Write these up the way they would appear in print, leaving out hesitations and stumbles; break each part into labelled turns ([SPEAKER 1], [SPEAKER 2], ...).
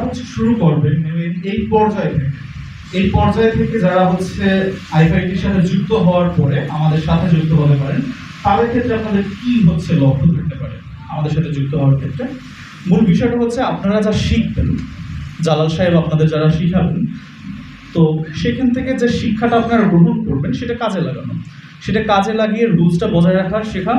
[SPEAKER 1] হচ্ছে শুরু করবেন এই পর্যায়ে থেকে যারা হচ্ছে আইফআইটির সাথে যুক্ত হওয়ার পরে আমাদের সাথে যুক্ত হতে পারেন, তাদের ক্ষেত্রে আপনাদের কি হচ্ছে লক্ষ্য থাকতে পারে আমাদের সাথে যুক্ত হওয়ার ক্ষেত্রে? মূল বিষয়টা হচ্ছে আপনারা যা শিখবেন, জালাল সাহেব আপনাদের যারা শিখাবেন, তো সেখান থেকে যে শিক্ষাটা আপনারা গ্রহণ করবেন সেটা কাজে লাগানো, সেটা কাজে লাগিয়ে রুলসটা বজায় রাখার শেখা।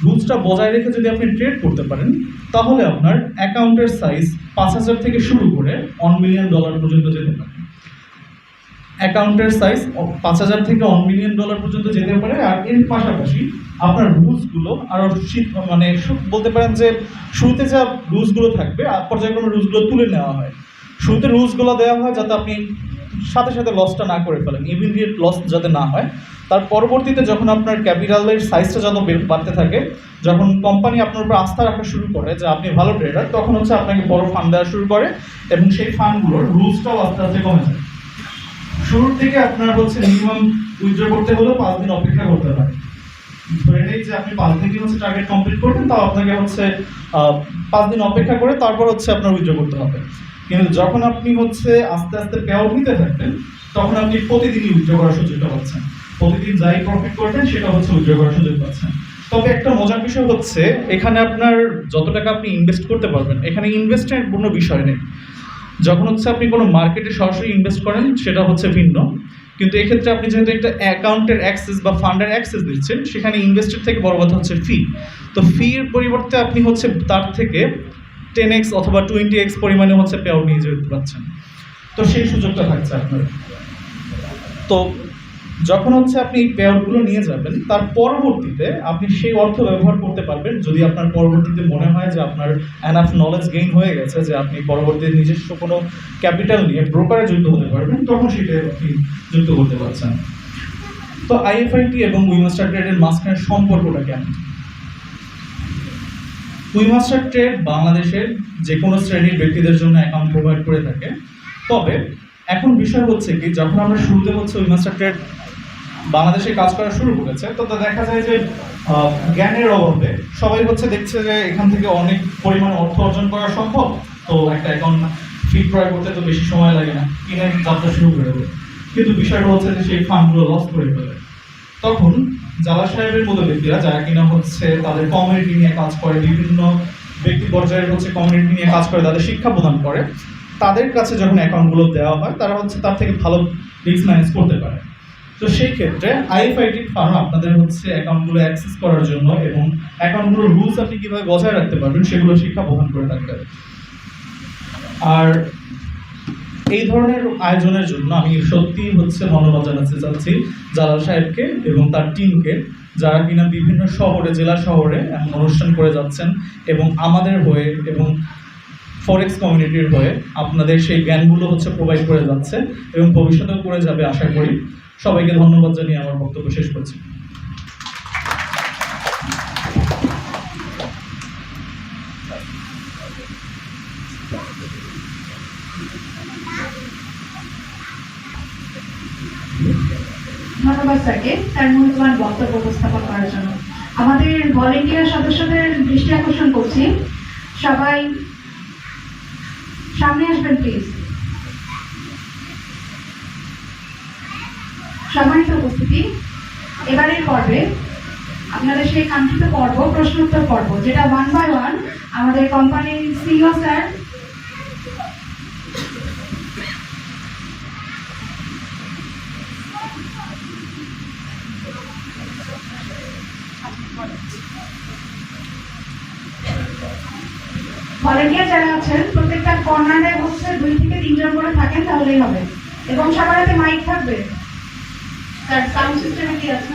[SPEAKER 1] রুলসটা বজায় রেখে যদি আপনি ট্রেড করতে পারেন, তাহলে আপনার অ্যাকাউন্টের সাইজ 5,000 থেকে শুরু করে $1 মিলিয়ন পর্যন্ত যেতে পারে। অ্যাকাউন্টের সাইজ 5,000 থেকে $1 মিলিয়ন পর্যন্ত যেতে পারে। আর এর পাশাপাশি আপনার রুলসগুলো আরও মানে বলতে পারেন যে শুরুতে যা রুলসগুলো থাকবে পর্যায়ক্রমে রুলসগুলো তুলে নেওয়া হয়। শুরুতে রুলসগুলো দেওয়া হয় যাতে আপনি সাথে সাথে লসটা না করে ফেলেন, ইমিডিয়েট লস যাতে না হয়। তার পরবর্তীতে যখন আপনার ক্যাপিটালের সাইজটা যত বাড়তে থাকে, যখন কোম্পানি আপনার উপর আস্থা রাখা শুরু করে যে আপনি ভালো ট্রেডার, তখন হচ্ছে আপনাকে বড় ফান্ড দেওয়া শুরু করে এবং সেই ফান্ডগুলোর রুলসটাও আস্তে আস্তে কমে যায়। শুরুর থেকে আপনার হচ্ছে মিনিমাম উইথড্র করতে হলেও 5 দিন অপেক্ষা করতে হয়। ধরে নেই যে আপনি 5 দিনই হচ্ছে টার্গেট কমপ্লিট করবেন, তাও আপনাকে হচ্ছে 5 দিন অপেক্ষা করে তারপর হচ্ছে আপনার উইথড্র করতে হবে। কিন্তু যখন আপনি হচ্ছে আস্তে আস্তে পেআউট নিতে থাকবেন, তখন আপনি প্রতিদিনই উইথড্র করার সুযোগটা পাচ্ছেন। প্রতিদিন যাই প্রফিট করবেন সেটা হচ্ছে উইথড্র করার সুযোগ পাচ্ছেন। তবে একটা মজার বিষয় হচ্ছে এখানে আপনার যত টাকা আপনি ইনভেস্ট করতে পারবেন, এখানে ইনভেস্টের কোনো বিষয় নেই। যখন হচ্ছে আপনি কোনো মার্কেটে সরাসরি ইনভেস্ট করেন সেটা হচ্ছে ভিন্ন, কিন্তু এক্ষেত্রে আপনি যেহেতু একটা অ্যাকাউন্টের অ্যাক্সেস বা ফান্ডের অ্যাক্সেস দিচ্ছেন, সেখানে ইনভেস্টের থেকে বড় কথা হচ্ছে ফি। তো ফির পরিবর্তে আপনি হচ্ছে তার থেকে 10x অথবা 20x পরিমাণে হচ্ছে পেআউট নিয়ে যেতে পারছেন। তো সেই সুযোগটা থাকছে আপনার। তো যখন হচ্ছে আপনি এই পেআউটগুলো নিয়ে যাবেন, তার পরবর্তীতে আপনি সেই অর্থ ব্যবহার করতে পারবেন যদি আপনার পরবর্তীতে মনে হয় যে আপনার এনাফ নলেজ গেইন হয়ে গেছে, যে আপনি পরবর্তীতে নিজস্ব কোনো ক্যাপিটাল নিয়ে ব্রোকারে যুক্ত হতে পারবেন, তখন সেটা আপনি যুক্ত করতে পারছেন। তো আইএফআইটি এবং উইমাস্টার ট্রেডের মাঝখানে সম্পর্কটা কেমন? উইমাস্টার ট্রেড বাংলাদেশের যে কোনো শ্রেণীর ব্যক্তিদের জন্য অ্যাকাউন্ট প্রোভাইড করে থাকে। তবে এখন বিষয় হচ্ছে কি, যখন আমরা শুরুতে হচ্ছে উইমাস্টার ট্রেড বাংলাদেশে কাজ করা শুরু করেছে, তো দেখা যায় যে জ্ঞানের অভাবে সবাই হচ্ছে দেখছে যে এখান থেকে অনেক পরিমাণ অর্থ অর্জন করা সম্ভব, তো একটা অ্যাকাউন্ট ফি ক্রয় করতে তো বেশি সময় লাগে না, কিনে যাত্রা শুরু করে দেবে। কিন্তু বিষয়টা হচ্ছে যে সেই ফান্ডগুলো লস করে ফেলে। তখন জালাল সাহেবের মতো ব্যক্তিরা যারা কিনা হচ্ছে তাদের কমিউনিটি নিয়ে কাজ করে, বিভিন্ন ব্যক্তি পর্যায়ের হচ্ছে কমিউনিটি নিয়ে কাজ করে, তাদের শিক্ষা প্রদান করে, তাদের কাছে যখন অ্যাকাউন্টগুলো দেওয়া হয়, তারা হচ্ছে তার থেকে ভালো রিস্ক ম্যানেজ করতে পারে। তো সেই ক্ষেত্রে আইএফআইটি ফার্ম আপনাদের হচ্ছে অ্যাকাউন্টগুলো অ্যাক্সেস করার জন্য এবং অ্যাকাউন্টগুলোর রুলস আপনি কীভাবে বজায় রাখতে পারবেন সেগুলো শিক্ষা প্রদান করে থাকবে। আর এই ধরনের আয়োজনের জন্য আমি সত্যি হচ্ছে ধন্যবাদ জানাতে চাচ্ছি জালাল সাহেবকে এবং তার টিমকে, যারা কিনা বিভিন্ন শহরে, জেলা শহরে এমন অনুষ্ঠান করে যাচ্ছেন এবং আমাদের হয়ে এবং ফরেক্স কমিউনিটির হয়ে আপনাদের সেই জ্ঞানগুলো হচ্ছে প্রোভাইড করে যাচ্ছে এবং ভবিষ্যতেও করে যাবে আশা করি। সবাইকে ধন্যবাদ জানিয়ে আমার বক্তব্য শেষ করছি।
[SPEAKER 2] ধন্যবাদ স্যারকে তার মূল্যবান বক্তব্য উপস্থাপন করার জন্য। আমাদের ভলেন্টিয়ার সদস্যদের দৃষ্টি আকর্ষণ করছি, সবাই সামনে আসবেন প্লিজ। সম্মানিত উপস্থিতি, এবারের পর্বে আপনাদের সেই কাঙ্ক্ষিত পর্ব প্রশ্নোত্তর পর্ব, যেটা 1 by 1 আমাদের কোম্পানির সিইও স্যার ভলেন্টিয়ার যারা আছেন প্রত্যেকটা কর্নারে হচ্ছে 2 থেকে 3 জন করে থাকেন, তাহলেই হবে। এবং সবার হাতে মাইক থাকবে। স্যার সাউন্ড সিস্টেমে কি আছে?